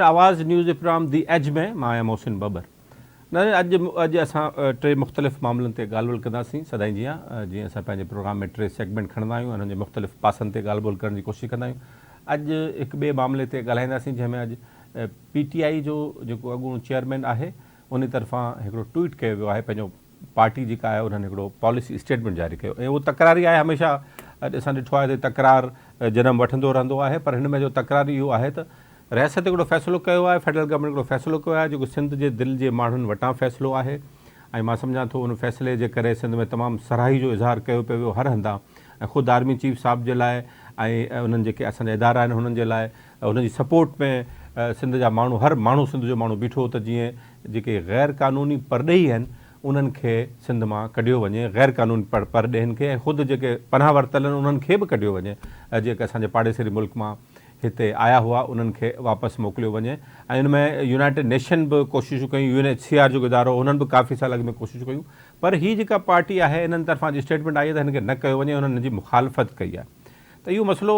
आवाज़ न्यूज़ जे प्रोग्राम दी एज में मां आहियां मोहसिन बबर। अॼु असां टे मुख़्तलिफ़ मामलनि ते ॻाल्हि ॿोल कंदासीं। सदाईं जीअं असां पंहिंजे प्रोग्राम में टे सेगमेंट खणंदा आहियूं, हुननि जे मुख़्तलिफ़ पासनि ते ॻाल्हि ॿोल करण जी कोशिशि कंदा आहियूं। अॼु हिकु ॿिए मामले ते ॻाल्हाईंदासीं जंहिंमें अॼु PTI जो जेको अॻूणो चेयरमैन आहे उन तरफ़ां हिकिड़ो ट्वीट कयो वियो आहे। पंहिंजो पार्टी जेका आहे उन्हनि हिकिड़ो पॉलिसी स्टेटमेंट जारी कयो ऐं उहो तकरारी आहे। हमेशह असां ॾिठो आहे त तकरार जनम वठंदो रहंदो आहे, पर हिन में जो तकरार इहो आहे त रियासत हिकिड़ो फ़ैसिलो कयो आहे, फेडरल गवर्नमेंट हिकिड़ो फ़ैसिलो कयो आहे जेको सिंध जे दिलि जे माण्हुनि वटां फ़ैसिलो आहे ऐं मां सम्झां थो उन फ़ैसिले जे करे सिंध में तमामु सराही जो इज़हार कयो पियो वियो हर हंधा ऐं ख़ुदि आर्मी चीफ साहिब जे लाइ ऐं उन्हनि जेके असांजा इदारा आहिनि हुननि जे लाइ हुनजी सपोर्ट में सिंध जा माण्हू हर माण्हू सिंध जो माण्हू बीठो त जीअं जेके ग़ैर क़ानूनी परॾेही आहिनि उन्हनि खे सिंध मां कढियो वञे, ग़ैर क़ानूनी परॾेहिनि खे ऐं ख़ुदि जेके पनाह वरितल आहिनि उन्हनि खे बि कढियो वञे। जेके असांजे पाड़ेसरी मुल्क मां हिते आया हुआ उन्हनि खे वापसि मोकिलियो वञे ऐं उन में यूनाइटेड नेशन बि कोशिशूं कयूं, UNHCR जो इदारो हुननि बि काफ़ी साल अॻु में कोशिशूं कयूं, पर हीअ जेका पार्टी आहे इन्हनि तरफ़ां जी स्टेटमेंट आई आहे त हिन खे न कयो वञे, हुननि जी मुखालफ़त कई आहे। त इहो मसइलो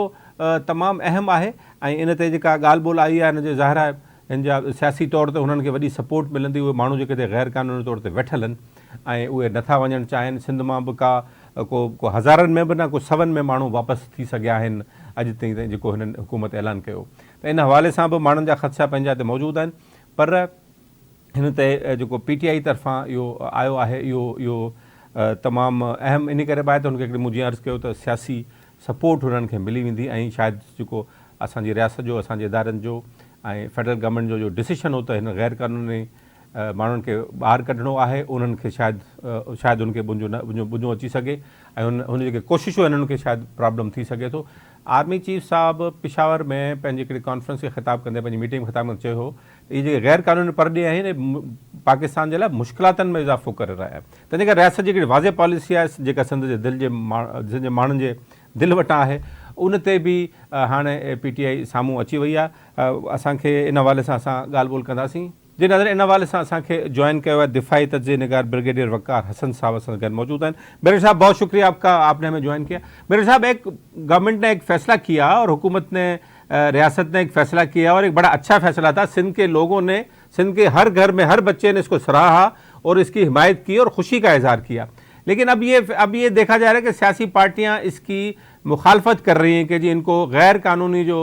तमामु अहम आहे ऐं इन ते जेका ॻाल्हि ॿोल आई आहे हिन जो ज़ाहिर आहे हिन जा सियासी तौर ते हुननि खे वॾी सपोर्ट मिलंदी। उहे माण्हू जेके हिते ग़ैर क़ानूनी तौर ते वेठल आहिनि ऐं उहे नथा वञणु चाहिनि सिंध मां बि को हज़ारनि में बि न को सवनि में माण्हू वापसि थी सघिया आहिनि अॼु ताईं जेको हिननि हुकूमत ऐलान कयो। त इन हवाले सां बि माण्हुनि जा ख़दशा पंहिंजा हिते मौजूदु आहिनि, पर हिन ते जेको PTI तरफ़ां इहो आयो आहे इहो तमामु अहम इन करे बि आहे त हुनखे हिकिड़ी मूं जीअं अर्ज़ु कयो त सियासी सपोर्ट हुननि खे मिली वेंदी ऐं शायदि जेको असांजी रियासत जो असांजे इदारनि जो ऐं फेडरल गवर्नमेंट जो डिसीशन हो त हिन ग़ैर क़ानूनी माण्हुनि खे ॿाहिरि कढणो आहे उन्हनि खे शायदि उनखे बुझो अची सघे ऐं हुन जेके कोशिशूं आहिनि उनखे शायदि प्रॉब्लम थी सघे थो। आर्मी चीफ साहिबु पिशावर में पंहिंजी हिकिड़ी कॉन्फ्रेंस खे ख़िताब कंदे पंहिंजी मीटिंग में ख़िताब कंदे चयो हो इहे जेके ग़ैर क़ानूनी परॾे आहिनि पाकिस्तान जे लाइ मुश्किलातुनि में इज़ाफ़ो करे रहिया आहिनि। तंहिंजे करे रियासत जी हिकिड़ी वाज़े पॉलिसी आहे जेका सिंध जे दिलि जे माण्हुनि जे दिलि वटां आहे उन ते बि हाणे PTI साम्हूं अची वई आहे। असांखे इन हवाले सां असां ॻाल्हि ॿोल कंदासीं। जी नज़र इन हवाले सां असांखे जॉइन कयो है दिफ़ाई तज्ज़िये निगार ब्रिगेडियर वक़ार हसन साहब असां गैर मौजूद हैं। ब्रिगेडियर साहब बहुत शुक्रिया आपने हमें ज्वाइन किया। ब्रिगेडियर साहब एक गवर्नमेंट ने एक फ़ैसला किया और हुकूमत ने रियासत ने एक फ़ैसला किया और एक बड़ा अच्छा फ़ैसला था। सिंध के लोगों ने सिंध के हर घर में हर बच्चे ने इसको सराहा और इसकी हिमायत की और ख़ुशी का इज़हार किया, लेकिन अब ये देखा जा रहा है कि सियासी पार्टियाँ इसकी मुखालफत कर रही हैं कि जी इनको गैर कानूनी जो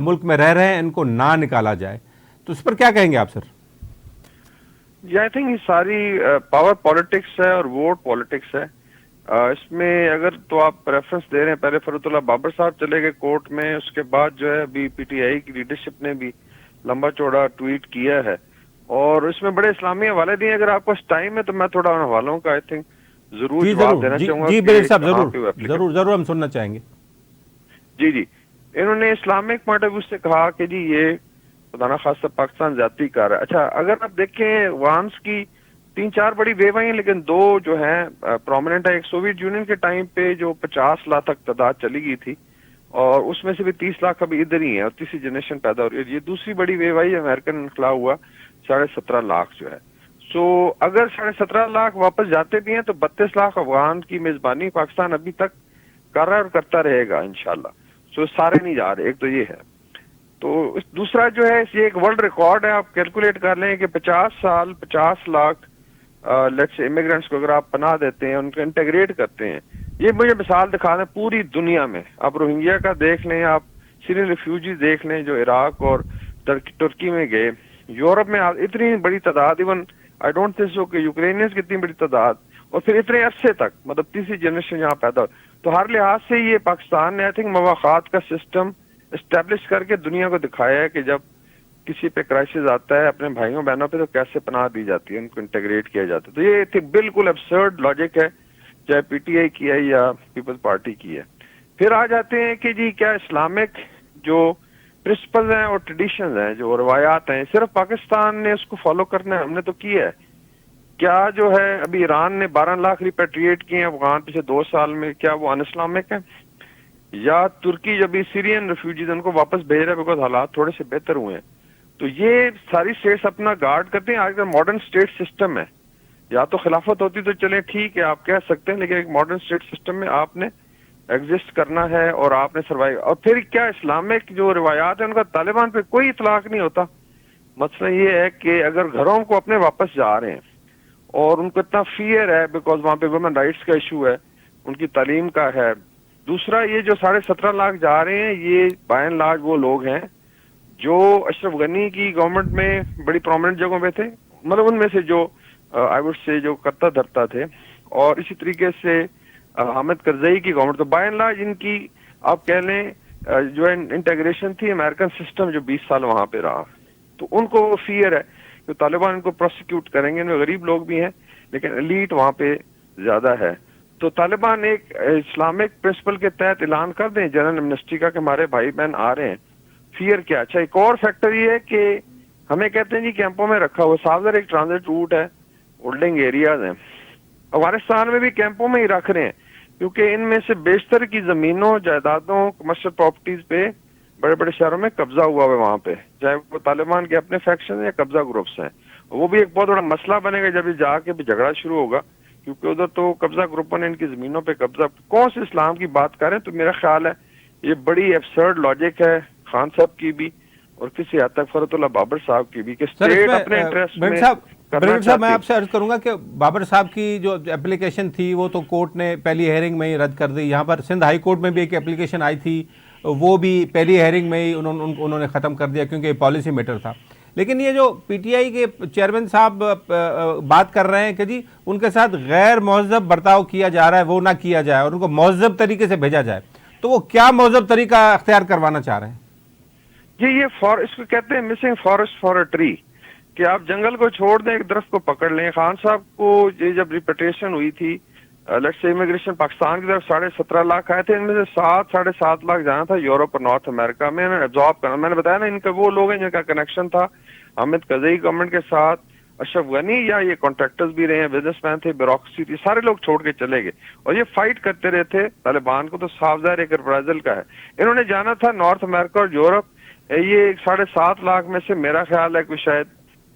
मुल्क में रह रहे हैं इनको ना निकाला जाए, तो इस पर क्या कहेंगे आप सर? जी आई थिंक ये सारी पावर पॉलिटिक्स है और वोट पॉलिटिक्स है। इसमें अगर तो आप रेफरेंस दे रहे हैं, पहले फरूतुल्लाह बाबर साहब चले गए कोर्ट में, उसके बाद जो है अभी PTI की लीडरशिप ने भी लंबा चौड़ा ट्वीट किया है और इसमें बड़े इस्लामी हवाले दिए। अगर आपको टाइम है तो मैं थोड़ा उन हवालों का आई थिंक जरूर जवाब देना चाहूंगा। जी ब्रिगेडियर साहब जरूर हम सुनना चाहेंगे। जी इन्होंने इस्लामिक पॉइंट ऑफ व्यू से कहा कि जी ये खुदा खासा पाकिस्तान ज्यादती कर रहा है। अच्छा, अगर आप देखें वांस की 3-4 बड़ी वेव आई हैं, लेकिन 2 जो हैं प्रोमिनेंट है। एक सोवियत यूनियन के टाइम पे जो 50 लाख तक तादाद चली गई थी और उसमें से भी 30 लाख अभी इधर ही है और तीसरी जनरेशन पैदा हो रही है। ये दूसरी बड़ी वेव आई, अमेरिकन इनकलाब हुआ 17.5 लाख जो है। सो अगर 17.5 लाख वापस जाते भी हैं तो 32 लाख अफगान की मेजबानी पाकिस्तान अभी तक कर रहा है और करता रहेगा इंशाल्लाह। सो सारे नहीं जा रहे, एक तो ये है। तो दूसरा जो है ये एक वर्ल्ड रिकॉर्ड है। आप कैलकुलेट कर लें कि 50 साल 50 लाख लेट्स इमिग्रेंट्स को अगर आप पनाह देते हैं, उनको इंटीग्रेट करते हैं। ये मुझे मिसाल दिखा दें पूरी दुनिया में, आप रोहिंग्या का देख लें, आप सीरियन रिफ्यूजी देख लें जो इराक और तुर्की में गए, यूरोप में इतनी बड़ी तादाद, even I don't think so कि यूक्रेनियंस की इतनी बड़ी तादाद, और फिर इतने अरसे तक, मतलब तीसरी जनरेशन यहाँ पैदा हो। तो हर लिहाज से ये पाकिस्तान ने आई थिंक मवाखात का सिस्टम एस्टेब्लिश करके दुनिया को दिखाया है कि जब किसी पे क्राइसिस आता है अपने भाइयों बहनों पे तो कैसे पनाह दी जाती है, उनको इंटीग्रेट किया जाता है। तो ये बिल्कुल अब्सर्ड लॉजिक है, चाहे PTI की है या पीपल्स पार्टी की है। फिर आ जाते हैं कि जी क्या इस्लामिक जो प्रिंसिपल्स हैं और ट्रेडिशंस हैं, जो रवायात हैं, सिर्फ पाकिस्तान ने उसको फॉलो करना है? हमने तो किया है। क्या जो है अभी ईरान ने 12 लाख रिपेट्रिएट किए अफगान पिछले 2 साल में, क्या वो अन इस्लामिक है? या तुर्की जब भी सीरियन रिफ्यूजीज उनको वापस भेज रहे हैं बिकॉज हालात थोड़े से बेहतर हुए हैं। तो ये सारी स्टेट्स अपना गार्ड करते हैं। आजकल मॉडर्न स्टेट सिस्टम है, या तो खिलाफत होती तो चले ठीक है आप कह सकते हैं, लेकिन एक मॉडर्न स्टेट सिस्टम में आपने एग्जिस्ट करना है और आपने सर्वाइव। और फिर क्या इस्लामिक जो रिवायात है उनका तालिबान पे कोई इतलाक नहीं होता। مسئلہ یہ ہے کہ اگر گھروں کو اپنے واپس جا رہے ہیں اور ان کو اتنا فیئر ہے بیکاز وہاں پہ ویمن رائٹس کا ایشو ہے, ان کی تعلیم کا ہے. دوسرا یہ جو 17.5 لاکھ جا رہے ہیں یہ بائی اینڈ لارج وہ لوگ ہیں جو اشرف غنی کی گورنمنٹ میں بڑی پرومننٹ جگہوں پہ تھے, مطلب ان میں سے جو آئی وڈ سے جو کرتا دھرتا تھے, اور اسی طریقے سے حامد کرزئی کی گورنمنٹ. تو بائی اینڈ لارج ان کی آپ کہہ لیں جو انٹیگریشن تھی امریکن سسٹم جو 20 سال وہاں پہ رہا, تو ان کو وہ فیئر ہے کہ طالبان ان کو پروسیکیوٹ کریں گے. ان میں غریب لوگ بھی ہیں لیکن ایلیٹ وہاں پہ زیادہ ہے. تو طالبان ایک اسلامک پرنسپل کے تحت اعلان کر دیں جنرل امنسٹی کا کہ ہمارے بھائی بہن آ رہے ہیں. فیئر کیا. اچھا ایک اور فیکٹر یہ ہے کہ ہمیں کہتے ہیں جی کیمپوں میں رکھا ہوا, صاف ایک ٹرانزٹ روٹ ہے, ہولڈنگ ایریاز ہیں, افغانستان میں بھی کیمپوں میں ہی رکھ رہے ہیں کیونکہ ان میں سے بیشتر کی زمینوں جائیدادوں کمرشل پراپرٹیز پہ بڑے بڑے شہروں میں قبضہ ہوا ہوا ہے وہاں پہ, چاہے وہ طالبان کے اپنے فیکشن ہیں یا قبضہ گروپس ہیں. وہ بھی ایک بہت بڑا مسئلہ بنے گا جب یہ جا کے بھی جھگڑا شروع ہوگا کیونکہ ادھر تو قبضہ گروپوں نے ان کی زمینوں پہ قبضہ. کون سے اسلام کی بات کریں تو میرا خیال ہے یہ بڑی ایبسرڈ لاجک ہے خان صاحب کی بھی اور کسی حد تک فرحت اللہ بابر صاحب کی بھی کہ اسٹیٹ اپنے انٹرسٹ میں برگٹ صاحب میں آپ سے عرض کروں گا کہ بابر صاححب کی جو اپلیکیشن تھی وہ تو کورٹ نے پہلی ہیئرنگ میں ہی رد کر دی. یہاں پر سندھ ہائی کورٹ میں بھی ایک اپلیکیشن آئی تھی, وہ بھی پہلی ہیئرنگ میں ہی انہوں نے ختم کر دیا کیونکہ یہ پالیسی میٹر تھا. لیکن یہ جو پی ٹی آئی کے چیئرمین صاحب بات کر رہے ہیں کہ جی ان کے ساتھ غیر مہذب برتاؤ کیا جا رہا ہے, وہ نہ کیا جائے اور ان کو مہذب طریقے سے بھیجا جائے, تو وہ کیا مہذب طریقہ اختیار کروانا چاہ رہے ہیں؟ جی یہ اس کو کہتے ہیں missing forest for a tree, کہ آپ جنگل کو چھوڑ دیں ایک درخت کو پکڑ لیں. خان صاحب کو یہ جب ریپیٹیشن ہوئی تھی لیٹس سے امیگریشن پاکستان کی طرف 17.5 لاکھ آئے تھے, ان میں سے 7.5 لاکھ جانا تھا یورپ اور نارتھ امریکہ میں ایبزارب کرنا. میں نے بتایا نا ان کا وہ لوگ ہیں جن کا کنیکشن تھا حامد کرزئی گورنمنٹ کے ساتھ, اشرف غنی یا یہ کانٹریکٹرز بھی رہے ہیں, بزنس مین تھے, بیوروکریسی تھی, سارے لوگ چھوڑ کے چلے گئے اور یہ فائٹ کرتے رہے تھے طالبان کو. تو صاف ظاہر ایک ریپرائزل کا ہے. انہوں نے جانا تھا نارتھ امریکہ اور یورپ. یہ 7.5 لاکھ میں سے میرا خیال ہے کہ شاید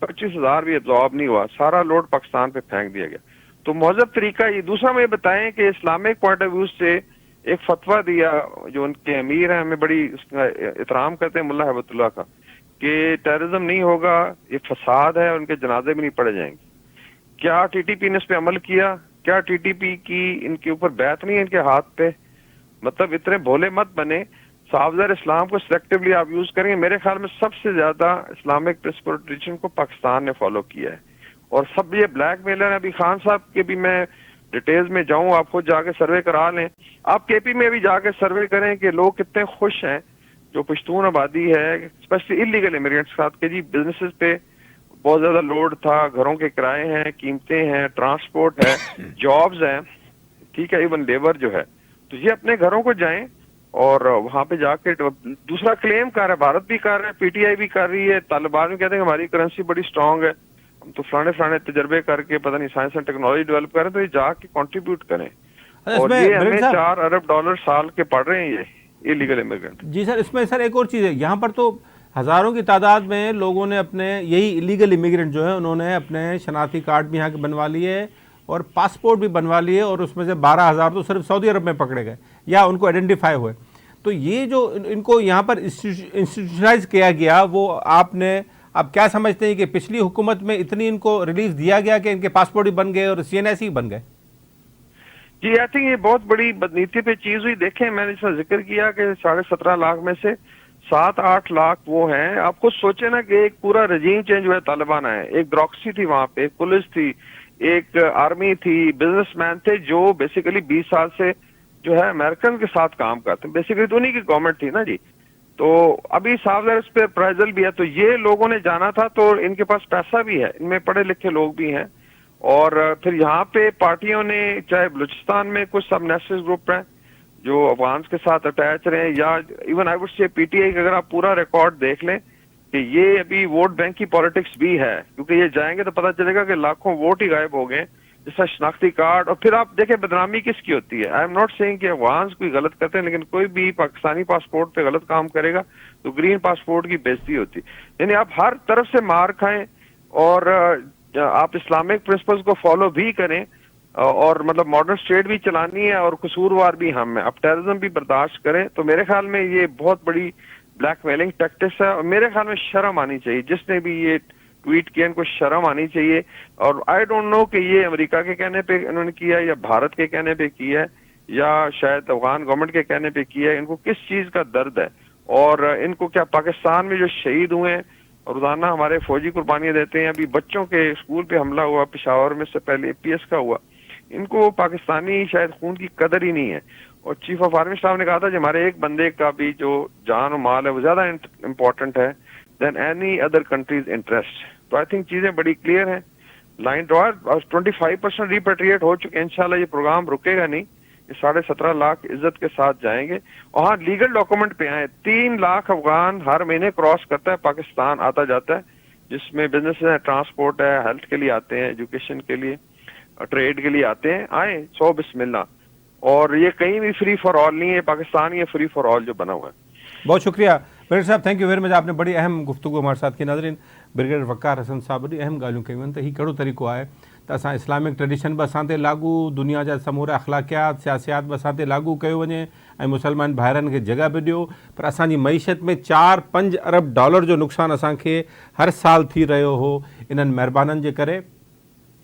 25,000 بھی ایبزارب نہیں ہوا, سارا لوڈ پاکستان پہ پھینک دیا گیا. تو مہذب طریقہ یہ. دوسرا میں یہ بتائیں کہ اسلامک پوائنٹ آف ویو سے ایک فتویٰ دیا جو ان کے امیر ہیں, ہمیں بڑی احترام کرتے ہیں, ملا ہیبت اللہ کا, کہ ٹیررزم نہیں ہوگا, یہ فساد ہے اور ان کے جنازے بھی نہیں پڑے جائیں گے. کیا ٹی ٹی پی نے اس پہ عمل کیا؟ کیا ٹی ٹی پی کی ان کے اوپر بیعت نہیں ہے ان کے ہاتھ پہ؟ مطلب اتنے بھولے مت بنے. صاف ظاہر اسلام کو سلیکٹیولی آپ یوز کریں گے. میرے خیال میں سب سے زیادہ اسلامک پرنسپل ٹریڈیشن کو پاکستان نے فالو کیا ہے اور سب یہ بلیک میلر ہیں. ابھی خان صاحب کے بھی میں ڈیٹیلز میں جاؤں, آپ خود جا کے سروے کرا لیں. آپ کے پی میں بھی جا کے سروے کریں کہ لوگ کتنے خوش ہیں جو پشتون آبادی ہے اسپیشلی انلیگل امیگرینٹس کے ساتھ, کہ جی بزنسز پہ بہت زیادہ لوڈ تھا, گھروں کے کرائے ہیں, قیمتیں ہیں, ٹرانسپورٹ ہے, جابز ہیں, ٹھیک ہے, ایون لیبر جو ہے. تو یہ اپنے گھروں کو جائیں اور وہاں پہ جا کے دوسرا کلیم کر رہا ہے, بھارت بھی کر رہا ہے, پی ٹی آئی بھی کر رہی ہے, طالبان بھی کہتے ہیں کہ ہماری کرنسی بڑی اسٹرانگ ہے, ہم تو فلانے تجربے کر کے پتہ نہیں سائنس اینڈ ٹیکنالوجی ڈیولپ کریں, تو یہ جا کے کنٹریبیوٹ کریں. اور یہ ہمیں $4 ارب سال کے پڑ رہے ہیں یہ لیگل امیگرینٹ. جی سر, اس میں سر ایک اور چیز ہے, یہاں پر تو ہزاروں کی تعداد میں لوگوں نے اپنے یہی لیگل امیگرینٹ جو ہے انہوں نے اپنے شناختی کارڈ بھی یہاں کے بنوا لیے اور پاسپورٹ بھی بنوا لیے, اور اس میں سے 12,000 تو صرف سعودی عرب میں پکڑے گئے یا ان کو آئیڈینٹیفائی ہوئے. تو یہ جو ان کو یہاں پر انسٹیٹیوشنلائز کیا گیا, وہ آپ کیا سمجھتے ہیں کہ پچھلی حکومت میں اتنی ان کو ریلیف دیا گیا کہ ان کے پاسپورٹ بھی بن گئے اور سی این ایس ہی بن گئے؟ جی آئی تھنک یہ بہت بڑی بدنیتی پہ چیز ہوئی. دیکھیں میں نے اس میں ذکر کیا کہ 17.5 لاکھ میں سے 7-8 لاکھ وہ ہیں. آپ خود سوچیں نا کہ ایک پورا رجیم چینج ہوا ہے, طالبان آئے, ایک بیوروکریسی تھی وہاں پہ, ایک پولیس تھی, ایک آرمی تھی, بزنس مین تھے جو بیسیکلی 20 سال سے جو ہے امریکن کے ساتھ کام کرتے ہیں, بیسیکلی تو انہیں کی گورنمنٹ تھی نا جی. تو ابھی صاف ظاہر اس پہ پرائزل بھی ہے. تو یہ لوگوں نے جانا تھا تو ان کے پاس پیسہ بھی ہے, ان میں پڑھے لکھے لوگ بھی ہیں, اور پھر یہاں پہ پارٹیوں نے چاہے بلوچستان میں کچھ سب نیشنل گروپ ہیں جو افغانس کے ساتھ اٹیچ رہے ہیں, یا even I would say P T I کا اگر آپ پورا ریکارڈ دیکھ لیں کہ یہ ابھی ووٹ بینک کی پالیٹکس بھی ہے, کیونکہ یہ جائیں گے تو پتہ چلے گا کہ لاکھوں ووٹ ہی غائب ہو گئے جس کا شناختی کارڈ. اور پھر آپ دیکھیں بدنامی کس کی ہوتی ہے. آئی ایم ناٹ سیئنگ کہ افغانس کوئی غلط کرتے ہیں, لیکن کوئی بھی پاکستانی پاسپورٹ پہ غلط کام کرے گا تو گرین پاسپورٹ کی بےزتی ہوتی. یعنی آپ ہر طرف سے مار کھائیں اور آپ اسلامک پرنسپلز کو فالو بھی کریں, اور مطلب ماڈرن اسٹیٹ بھی چلانی ہے اور قصوروار بھی ہم ہیں, آپ ٹیررزم بھی برداشت کریں. تو میرے خیال میں یہ بہت بڑی بلیک میلنگ ٹیکٹکس ہے, اور میرے خیال میں شرم آنی چاہیے جس نے بھی یہ ٹویٹ کیا, ان کو شرم آنی چاہیے. اور آئی ڈونٹ نو کہ یہ امریکہ کے کہنے پہ انہوں نے کیا ہے یا بھارت کے کہنے پہ کیا ہے یا شاید افغان گورنمنٹ کے کہنے پہ کیا ہے. ان کو کس چیز کا درد ہے, اور ان کو کیا پاکستان میں جو شہید ہوئے ہیں روزانہ ہمارے فوجی قربانیاں دیتے ہیں, ابھی بچوں کے اسکول پہ حملہ ہوا پشاور میں, سے پہلے APS کا ہوا, ان کو پاکستانی شاید خون کی قدر ہی نہیں ہے. اور چیف آف آرمی صاحب نے کہا تھا کہ ہمارے ایک بندے کا بھی جو جان و مال ہے وہ زیادہ امپورٹنٹ ہے دین اینی ادر کنٹریز انٹرسٹ. تو آئی تھنک چیزیں بڑی کلیئر ہیں, لائن ڈرا. 25% ریپیٹریٹ ہو چکے ہیں, انشاءاللہ یہ پروگرام رکے گا نہیں, یہ 17.5 لاکھ عزت کے ساتھ جائیں گے. اور ہاں لیگل ڈاکومنٹ پہ آئے, 3 لاکھ افغان ہر مہینے کراس کرتا ہے پاکستان آتا جاتا ہے, جس میں بزنس ہے, ٹرانسپورٹ ہے, ہیلتھ کے لیے آتے ہیں, ایجوکیشن کے لیے, ٹریڈ کے لیے آتے ہیں, آئیں 100 بسم اللہ. اور یہ کہیں بھی فری فار آل نہیں ہے, پاکستان یہ فری فار آل جو بنا ہوا ہے. بہت شکریہ بریگیڈیئر صاحب, تھینک یو ویری مچ. آپ نے بڑی اہم گفتگو ہمارے ساتھ کی. ناظرین, بریگیڈیئر وقار حسن صاحب بڑی اہم گالوں کयूं त ही कहिड़ो तरीक़ो आहे त असां इस्लामिक ट्रेडिशन बि असां ते लागू, दुनिया जा समूरा अख़लाक़ियात सियासियात बि असां ते लागू कयो वञे ऐं मुसलमान भाइरनि खे जॻह बि ॾियो. पर असांजी मईशत में $4-5 अरब जो नुक़सानु असांखे हर साल थी रहियो हो इन्हनि महिरबाननि जे करे.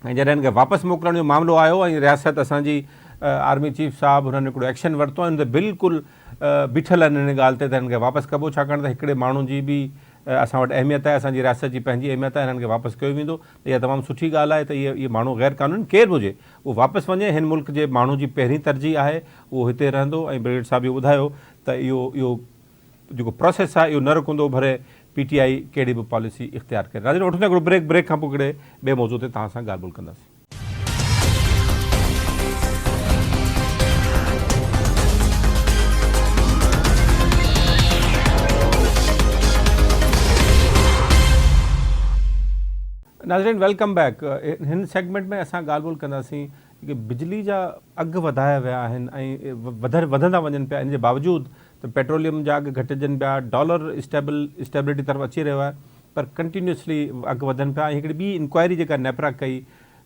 ऐं जॾहिं हिन खे वापसि मोकिलण जो मामिलो आयो ऐं रियासत असांजी आर्मी चीफ साहब हुननि हिकिड़ो एक्शन वरितो, हिन ते बिल्कुलु बीठल आहिनि हिन ॻाल्हि ते त हिन खे वापसि कबो, छाकाणि त हिकिड़े माण्हू जी बि असां वटि अहमियत आहे, असांजी रियासत जी पंहिंजी अहमियत आहे, हिननि खे वापसि कयो वेंदो. त इहा तमामु सुठी ॻाल्हि आहे त इहे माण्हू गैर क़ानूनी केरु बि हुजे उहो वापसि वञे. हिन मुल्क जे माण्हू जी पहिरीं तरजीह आहे उहो हिते रहंदो. ऐं ब्रिगेडियर साहब इहो ॿुधायो त इहो जेको प्रोसेस आहे इहो न रुकंदो भरे PTI कहिड़ी बि पॉलिसी इख़्तियार करे. नाज़रीन, वठूं था हिकिड़ो ब्रेक खां पोइ हिकिड़े ॿिए मौज़ूअ ते तव्हां सां ॻाल्हि ॿोल कंदासीं. नाज़रीन, वेलकम बैक. हिन सेगमेंट में असां ॻाल्हि ॿोल कंदासीं कि बिजली जा अघु वधाया विया आहिनि ऐं वधंदा वञनि पिया. इन जे बावजूदि त पेट्रोलियम जा अघु घटिजनि पिया, डॉलर स्टेबिलिटी तरफ़ अची रहियो आहे, पर कंटिन्यूसली अघु वधनि पिया. ऐं हिकिड़ी ॿी इंक्वायरी जेका नेपरा कई,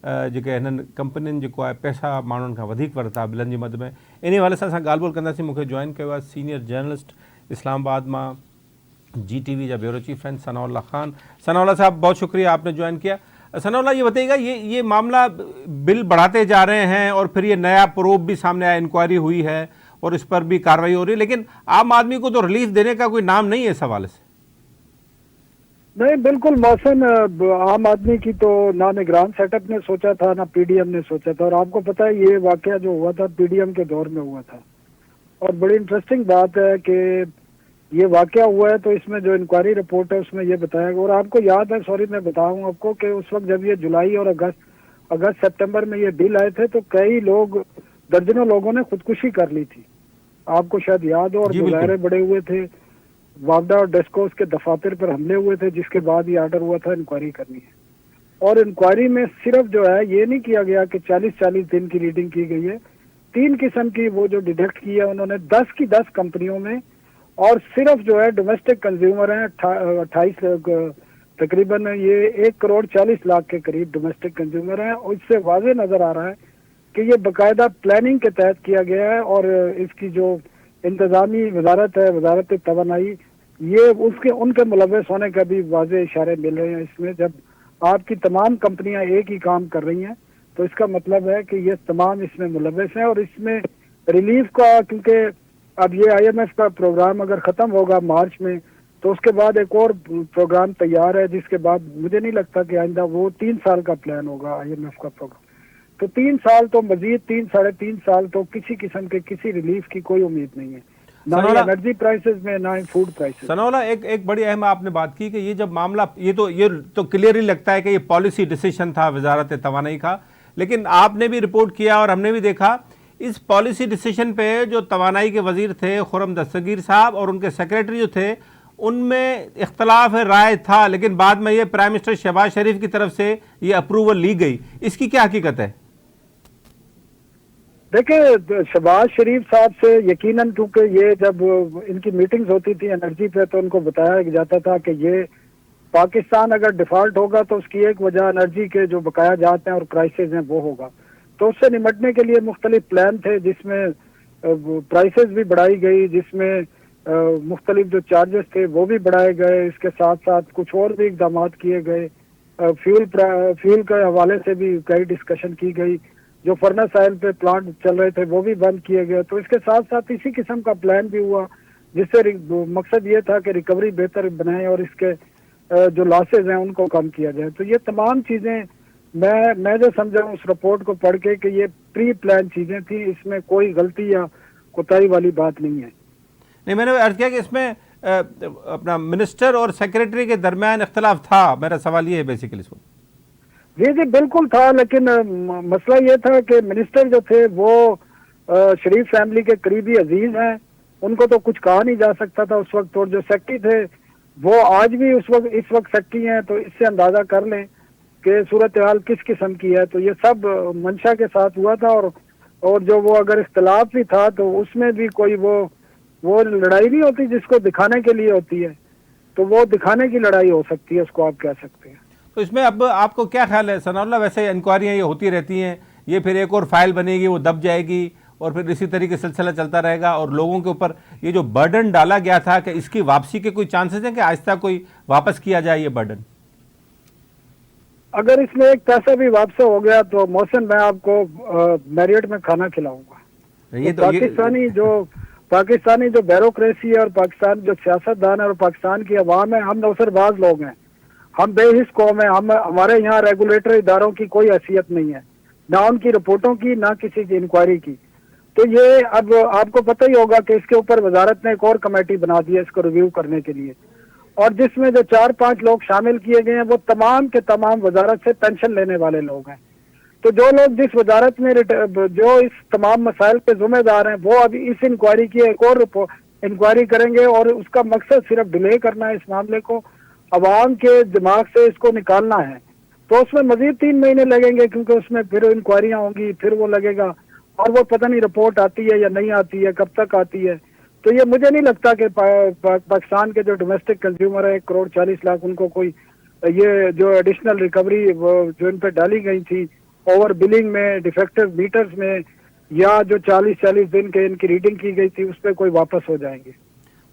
जेके हिननि कंपनियुनि जेको आहे पैसा माण्हुनि खां वधीक वरिता बिलनि जी मद में, इन हवाले सां असां ॻाल्हि ॿोल कंदासीं. मूंखे जॉइन कयो आहे सीनियर जर्नलिस्ट इस्लामाबाद मां GTV का ब्यूरो चीफ हैं सनाउल्लाह खान. सनाउल्लाह साहब, बहुत शुक्रिया आपने ज्वाइन किया. सनाउल्लाह, ये बताइएगा ये मामला बिल बढ़ाते जा रहे हैं और फिर ये नया प्रोब भी सामने आया, इंक्वायरी हुई है और इस पर भी कार्रवाई हो रही है, लेकिन आम आदमी को तो रिलीफ देने का कोई नाम नहीं है इस हवाले से. नहीं, बिल्कुल मौसम आम आदमी की तो ना निगरान सेटअप ने सोचा था ना PDM ने सोचा था. और आपको पता है ये वाकया जो हुआ था PDM के दौर में हुआ था. और बड़ी इंटरेस्टिंग बात है कि ये वाकया हुआ है तो इसमें जो इंक्वायरी रिपोर्ट है उसमें ये बताया गया. और आपको याद है, सॉरी मैं बताऊं आपको, कि उस वक्त जब ये जुलाई और अगस्त सितंबर में ये बिल आए थे तो कई लोग, दर्जनों लोगों ने खुदकुशी कर ली थी, आपको शायद याद हो. और मुजाहरे बड़े हुए थे, वावडा और डेस्कोस के दफातर पर हमले हुए थे, जिसके बाद ये आर्डर हुआ था इंक्वायरी करनी है. और इंक्वायरी में सिर्फ जो है ये नहीं किया गया कि 40 दिन की रीडिंग की गई है. 3 किस्म की वो जो डिटेक्ट की है उन्होंने 10 की 10 कंपनियों में, और सिर्फ जो है डोमेस्टिक कंज्यूमर हैं 28 तकरीबन ये 1,40,00,000 के करीब डोमेस्टिक कंज्यूमर हैं. और इससे वाज़ेह नज़र आ रहा है कि ये बाकायदा प्लानिंग के तहत किया गया है. और इसकी जो इंतज़ामी वजारत है, वजारत तवानाई, ये उनके मुलव्वस होने का भी वाज़ेह इशारे मिल रहे हैं इसमें. जब आपकी तमाम कंपनियां एक ही काम कर रही हैं तो इसका मतलब है कि ये तमाम इसमें मुलव्वस हैं. और इसमें रिलीफ का, क्योंकि अब ये IMF का प्रोग्राम अगर ख़त्म होगा मार्च में तो उसके बाद एक और प्रोग्राम तैयार है, जिसके बाद मुझे नहीं लगता कि आइंदा वो 3 साल का प्लान होगा IMF का प्रोग्राम. तो 3 साल तो मजीद 3-3.5 साल तो किसी किस्म के किसी रिलीफ की कोई उम्मीद नहीं है, ना ही एनर्जी प्राइसेस में ना ही फूड प्राइसेस. सनाउल्लाह, एक बड़ी अहम आपने बात की कि ये जब मामला, ये तो क्लियरली लगता है कि ये पॉलिसी डिसीजन था वजारत तवानाई का, लेकिन आपने भी रिपोर्ट किया और हमने भी देखा इस पॉलिसी डिसीजन पे जो तवानाई के वजीर थे खुर्रम दस्तगीर साहब और उनके सेक्रेटरी जो थे उनमें इख्तलाफ राय था, लेकिन बाद में ये प्राइम मिनिस्टर शहबाज शरीफ की तरफ से ये अप्रूवल ली गई. इसकी क्या हकीकत है? देखिए, शहबाज शरीफ साहब से यकीनन, क्योंकि ये जब इनकी मीटिंग्स होती थी एनर्जी पे तो उनको बताया जाता था कि ये पाकिस्तान अगर डिफॉल्ट होगा तो उसकी एक वजह एनर्जी के जो बकाया जाते हैं और क्राइसिस हैं वो होगा. तो उससे निपटने के लिए मुख्तलिफ प्लान थे, जिसमें प्राइसेस भी बढ़ाई गई, जिसमें مختلف جو چارجز تھے وہ بھی بڑھائے گئے. اس کے ساتھ ساتھ کچھ اور بھی اقدامات کیے گئے. فیول کے حوالے سے بھی کئی ڈسکشن کی گئی. جو فرنس آئل پہ پلانٹ چل رہے تھے وہ بھی بند کیے گئے. تو اس کے ساتھ ساتھ اسی قسم کا پلان بھی ہوا جس سے مقصد یہ تھا کہ ریکوری بہتر بنائیں اور اس کے جو لاسز ہیں ان کو کم کیا جائے. تو یہ تمام چیزیں میں جو سمجھا ہوں اس رپورٹ کو پڑھ کے کہ یہ پری پلان چیزیں تھیں, اس میں کوئی غلطی یا کوتاہی والی بات نہیں ہے. نہیں, میں نے عرض کیا کہ اس میں اپنا منسٹر اور سیکریٹری کے درمیان اختلاف تھا. میرا سوال یہ ہے بیسیکلی. جی بالکل تھا, لیکن مسئلہ یہ تھا کہ منسٹر جو تھے وہ شریف فیملی کے قریبی عزیز ہیں, ان کو تو کچھ کہا نہیں جا سکتا تھا اس وقت. اور جو سیکٹری تھے وہ آج بھی اس وقت سیکٹری ہیں. تو اس سے اندازہ کر لیں کہ صورتحال کس قسم کی ہے. تو یہ سب منشا کے ساتھ ہوا تھا. اور جو وہ اگر اختلاف بھی تھا تو اس میں بھی کوئی وہ لڑائی نہیں ہوتی جس کو دکھانے کے لیے ہوتی ہے, تو وہ دکھانے کی لڑائی ہو سکتی ہے, اس کو آپ کہہ سکتے ہیں. تو اس میں اب آپ کو کیا خیال ہے ثناء اللہ؟ ویسے انکوائریاں یہ ہوتی رہتی ہیں, یہ پھر ایک اور فائل بنے گی, وہ دب جائے گی, اور پھر اسی طریقے سلسلہ چلتا رہے گا. اور لوگوں کے اوپر یہ جو برڈن ڈالا گیا تھا کہ اس کی واپسی کے کوئی چانسز ہیں کہ آہستہ کوئی واپس کیا جائے یہ برڈن؟ اگر اس میں ایک پیسہ بھی واپس ہو گیا تو محسن میں آپ کو میریٹ میں کھانا کھلاؤں گا. یہ پاکستانی جو بیوروکریسی ہے اور پاکستان جو سیاستدان ہے اور پاکستان کی عوام ہے, ہم نوسر باز لوگ ہیں, ہم بے حس قوم ہیں. ہمارے یہاں ریگولیٹر اداروں کی کوئی حیثیت نہیں ہے, نہ ان کی رپورٹوں کی نہ کسی کی انکوائری کی. تو یہ اب آپ کو پتہ ہی ہوگا کہ اس کے اوپر وزارت نے ایک اور کمیٹی بنا دی ہے اس کو ریویو کرنے کے لیے, اور جس میں جو 4-5 لوگ شامل کیے گئے ہیں وہ تمام کے تمام وزارت سے پینشن لینے والے لوگ ہیں. تو جو لوگ جس وزارت میں جو اس تمام مسائل کے ذمہ دار ہیں وہ ابھی اس انکوائری کی ایک اور انکوائری کریں گے, اور اس کا مقصد صرف ڈیلے کرنا ہے اس معاملے کو, عوام کے دماغ سے اس کو نکالنا ہے. تو اس میں مزید 3 مہینے لگیں گے کیونکہ اس میں پھر انکوائریاں ہوں گی, پھر وہ لگے گا, اور وہ پتہ نہیں رپورٹ آتی ہے یا نہیں آتی ہے, کب تک آتی ہے. تو یہ مجھے نہیں لگتا کہ پاکستان کے جو ڈومیسٹک کنزیومر ہے 1,40,00,000 ان کو کوئی یہ جو ایڈیشنل ریکوری جو ان پہ ڈالی گئی تھی اوور بلنگ میں, ڈیفیکٹو میٹرز میں, یا جو 40 دن کے ان کی ریڈنگ کی گئی تھی اس پہ کوئی واپس ہو جائیں گے.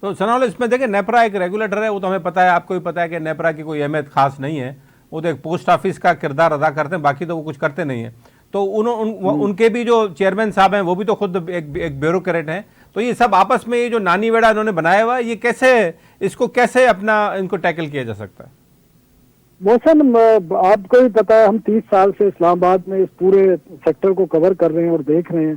تو ثناء اللہ اس میں دیکھیں نیپرا ایک ریگولیٹر ہے, وہ تو ہمیں پتہ ہے, آپ کو بھی پتہ ہے کہ نیپرا کی کوئی اہمیت خاص نہیں ہے, وہ تو ایک پوسٹ آفس کا کردار ادا کرتے ہیں, باقی تو وہ کچھ کرتے نہیں ہیں. تو ان کے بھی جو چیئرمین صاحب ہیں وہ بھی تو خود ایک بیوروکریٹ ہیں. تو یہ سب آپس میں یہ جو نانی ویڑا انہوں نے بنایا ہوا ہے, یہ کیسے اس کو کیسے اپنا ان کو ٹیکل کیا جا سکتا ہے؟ محسن آپ کو بھی پتا ہے ہم 30 سال سے اسلام آباد میں اس پورے سیکٹر کو کور کر رہے ہیں اور دیکھ رہے ہیں.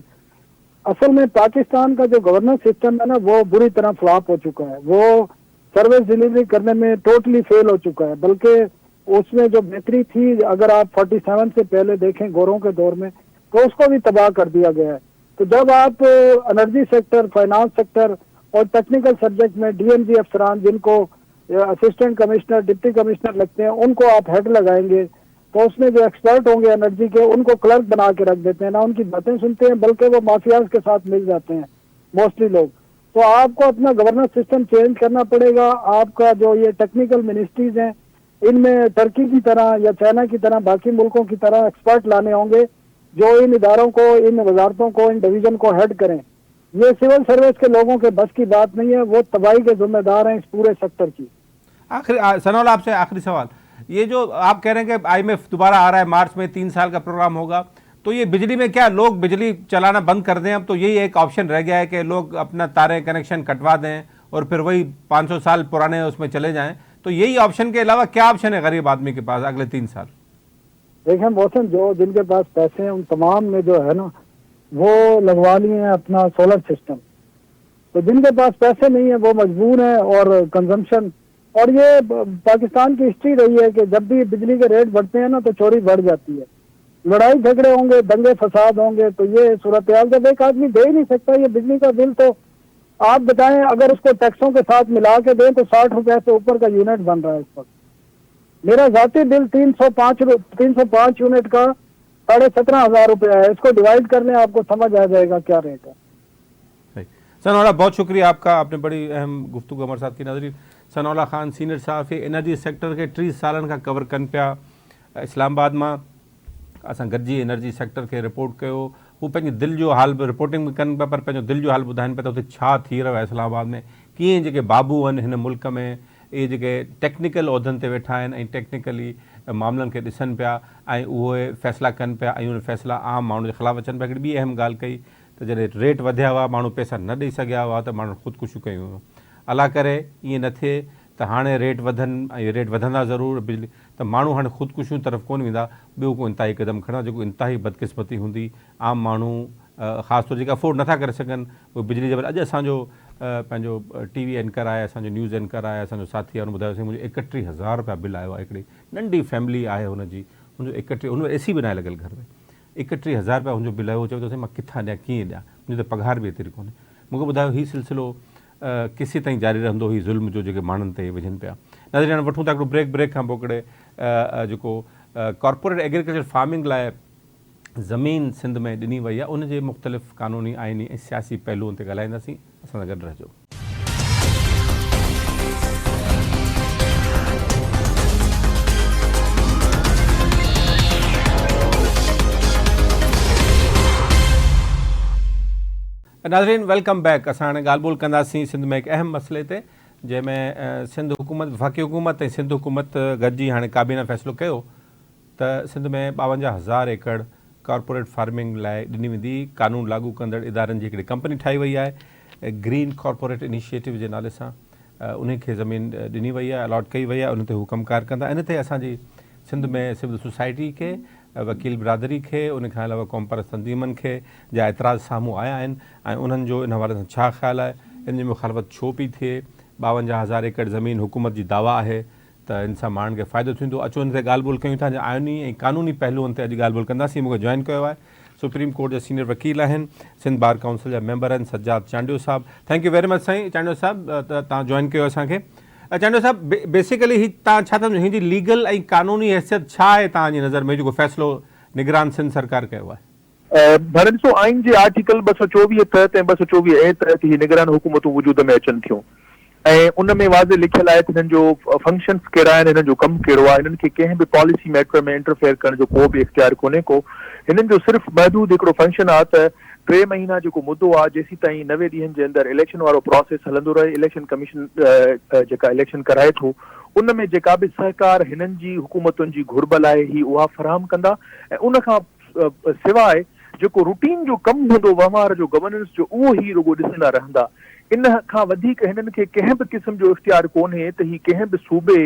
اصل میں پاکستان کا جو گورننس سسٹم ہے نا وہ بری طرح فلاپ ہو چکا ہے, وہ سروس ڈیلیوری کرنے میں ٹوٹلی فیل ہو چکا ہے. بلکہ اس میں جو بہتری تھی اگر آپ 47 سے پہلے دیکھیں گوروں کے دور میں تو اس کو بھی تباہ کر دیا گیا ہے. تو جب آپ انرجی سیکٹر, فائنانس سیکٹر اور ٹیکنیکل سبجیکٹ میں ڈی ایم جی افسران جن کو اسسٹنٹ کمشنر, ڈپٹی کمشنر لگتے ہیں, ان کو آپ ہیڈ لگائیں گے تو اس میں جو ایکسپرٹ ہوں گے انرجی کے ان کو کلرک بنا کے رکھ دیتے ہیں, نہ ان کی باتیں سنتے ہیں بلکہ وہ مافیاز کے ساتھ مل جاتے ہیں موسٹلی لوگ. تو آپ کو اپنا گورننس سسٹم چینج کرنا پڑے گا. آپ کا جو یہ ٹیکنیکل منسٹریز ہیں ان میں ترکی کی طرح یا چائنا کی طرح باقی ملکوں کی طرح ایکسپرٹ لانے ہوں گے جو ان اداروں کو, ان وزارتوں کو, ان ڈویژن کو ہیڈ کریں. یہ سول سروس کے لوگوں کے بس کی بات نہیں ہے, وہ تباہی کے ذمہ دار ہیں اس پورے سیکٹر کی. ثناء اللہ آپ سے آخری سوال, یہ جو آپ کہہ رہے ہیں کہ IMF دوبارہ آ رہا ہے مارچ میں, 3 سال کا پروگرام ہوگا, تو یہ بجلی میں کیا لوگ بجلی چلانا بند کر دیں؟ اب تو یہی ایک آپشن رہ گیا ہے کہ لوگ اپنا تاریں کنیکشن کٹوا دیں اور پھر وہی 500 سال پرانے اس میں چلے جائیں. تو یہی آپشن کے علاوہ کیا آپشن ہے غریب آدمی کے پاس اگلے 3 سال؟ دیکھیں محسن, جن کے پاس پیسے ہیں ان تمام نے جو ہے نا وہ لگوا لیے ہیں اپنا سولر سسٹم. تو جن کے پاس پیسے نہیں ہیں وہ مجبور ہیں, اور کنزمپشن, اور یہ پاکستان کی ہسٹری رہی ہے کہ جب بھی بجلی کے ریٹ بڑھتے ہیں نا تو چوری بڑھ جاتی ہے, لڑائی جھگڑے ہوں گے, دنگے فساد ہوں گے. تو یہ صورتحال جب ایک آدمی دے ہی نہیں سکتا یہ بجلی کا بل, تو آپ بتائیں اگر اس کو ٹیکسوں کے ساتھ ملا کے دیں تو 60 روپے سے اوپر کا یونٹ بن رہا ہے اس وقت. میرا ذاتی بل 305 یونٹ کا 17,500 روپے ہے. اس کو ڈیوائڈ کر لیں, آپ کو سمجھ آ جائے گا کیا ریٹ ہے. ثناء اللہ بہت شکریہ آپ کا, آپ نے بڑی اہم گفتگو ہمارے ساتھ کی. ناظرین, ثناء اللہ خان سینئر صحافی انرجی سیکٹر کے 30 سالن کا کور کن پیا اسلام آباد میں. اساں गॾिजी एनर्जी सेक्टर खे रिपोर्ट कयो, हू पंहिंजे दिलि जो हाल बि रिपोर्टिंग बि कनि पिया, पर पंहिंजो दिलि जो हाल ॿुधाइनि पिया त हुते छा थी रहियो आहे इस्लामाबाद में, कीअं जेके बाबू आहिनि हिन मुल्क में इहे जेके टेक्निकल उहिदनि ते वेठा आहिनि ऐं टेक्निकली मामलनि खे ॾिसनि पिया ऐं उहे फ़ैसिला कनि पिया ऐं उन फ़ैसिला आम माण्हू जे ख़िलाफ़ु अचनि पिया। हिकिड़ी ॿी अहम ॻाल्हि कई त जॾहिं रेट वधिया हुआ माण्हू पैसा न ॾेई सघिया हुआ त माण्हू ख़ुदकुशियूं कयूं हुयूं। अला करे ईअं न थिए त हाणे रेट वधनि ऐं रेट वधंदा ज़रूरु बिजली त माण्हू हाणे ख़ुदकुशियूं तरफ़ कोन वेंदा, ॿियो को इंतिहाई क़दम खणंदा जेको इंतिहाई बदकिस्मती हूंदी। आम माण्हू ख़ासि तौर जेके अफोर्ड नथा करे सघनि उहे बिजली जे अॼु असांजो पंहिंजो टीवी एंकर आहे, असांजो न्यूज़ एंकर आहे, असांजो साथी आहे, हुन ॿुधायोसीं मुंहिंजो 31,000 रुपया बिल आयो आहे। हिकिड़ी नंढी फैमिली आहे हुनजी, हुनजो 31, हुन ए सी बि न आहे लॻियल घर में, 31,000 रुपया हुनजो बिल आयो। चयो त मां किथां ॾियां, कीअं ॾियां, मुंहिंजो त पघार बि एतिरी कोन्हे। मूंखे ॿुधायो हीउ सिलसिलो केसीं ताईं जारी रहंदो, हीउ ज़ुल्म जो जेके माण्हुनि ते विझनि पिया। नज़र हाणे वठूं था हिकिड़ो ब्रेक खां पोइ हिकिड़े जेको कॉर्पोरेट एग्रीकल्चर फार्मिंग लाइ ज़मीन सिंध में ॾिनी वई आहे उनजे मुख़्तलिफ़ क़ानूनी आइनी ऐं सियासी पहलुनि ते ॻाल्हाईंदासीं। असां सां गॾु रहिजो। नाज़रीन वेलकम बैक। असां हाणे ॻाल्हि ॿोल कंदासीं सिंध में हिकु अहम मसइले ते जंहिंमें सिंध हुकूमत, वफ़ाक़ी हुकूमत ऐं सिंध हुकूमत गॾिजी हाणे काबीना फ़ैसिलो कयो त सिंध में 52,000 एकड़ कॉर्पोरेट फार्मिंग लाइ ॾिनी वेंदी। कानून लागू कंदड़ इदारनि जी हिकिड़ी कंपनी ठाही वई आहे ग्रीन कॉर्पोरेट इनिशिएटिव जे नाले सां। उनखे ज़मीन ॾिनी वई आहे, अलॉट कई वई आहे, उन ते हू कमकार कंदा। इन ते असांजी सिंध में सिविल सोसाइटी खे, वकील बिरादरी खे, उन खां अलावा क़ौम परस्त तंज़ीमनि खे जा एतिराज़ साम्हूं आया आहिनि ऐं उन्हनि जो इन हवाले सां छा ख़्यालु आहे, इन जी मुखालफ़त छो पई थिए। 52,000 एकड़ ज़मीन हुकूमत जी दावा आहे त इन सां माण्हुनि खे फ़ाइदो थींदो। अचो इन ते ॻाल्हि ॿोल कयूं था। आइनी ऐं क़ानूनी पहलुअनि ते अॼु ॻाल्हि ॿोल कंदासीं। मूंखे जॉइन कयो आहे सुप्रीम कोर्ट जा सीनियर वकील आहिनि, सिंध बार काउंसिल जा मेंबर आहिनि सज्जाद चांडियो साहब। थैंक यू वेरी मच साईं चांडियो साहब त तव्हां जॉइन कयो असांखे। चांडियो साहब बेसिकली ही तव्हां छा था हिन जी लीगल ऐं क़ानूनी हैसियत छा आहे तव्हांजी नज़र में जेको फ़ैसिलो निगरान सिंध सरकार कयो आहे? भरण सो आइन जे आर्टिकल 224 तहत ऐं 224 तहत ही निगरान हुकूमतूं वजूद में अचनि थियूं ऐं उन में वाज़े लिखियल आहे त हिननि जो फंक्शन्स कहिड़ा आहिनि, हिननि जो कमु कहिड़ो आहे। हिननि खे कंहिं बि पॉलिसी मैटर में इंटरफेयर करण जो को बि इख्तियार कोन्हे को। हिननि जो सिर्फ़ु महदूद हिकिड़ो फंक्शन आहे त 3 महीना जेको मुदो आहे जेसीं ताईं 90 ॾींहंनि जे अंदरि इलेक्शन वारो प्रोसेस हलंदो रहे, इलेक्शन कमीशन जेका इलेक्शन कराए थो उन में जेका बि सहकार हिननि जी हुकूमतुनि जी घुर्बल आहे ही उहा फराहम कंदा ऐं उन खां सवाइ जेको रूटीन जो कमु हूंदो वहिंवार जो गवर्नेंस जो उहो ई रुगो ॾिसंदा रहंदा। इन खां वधीक हिननि खे कंहिं बि क़िस्म जो इख्तियार कोन्हे त ही कंहिं बि सूबे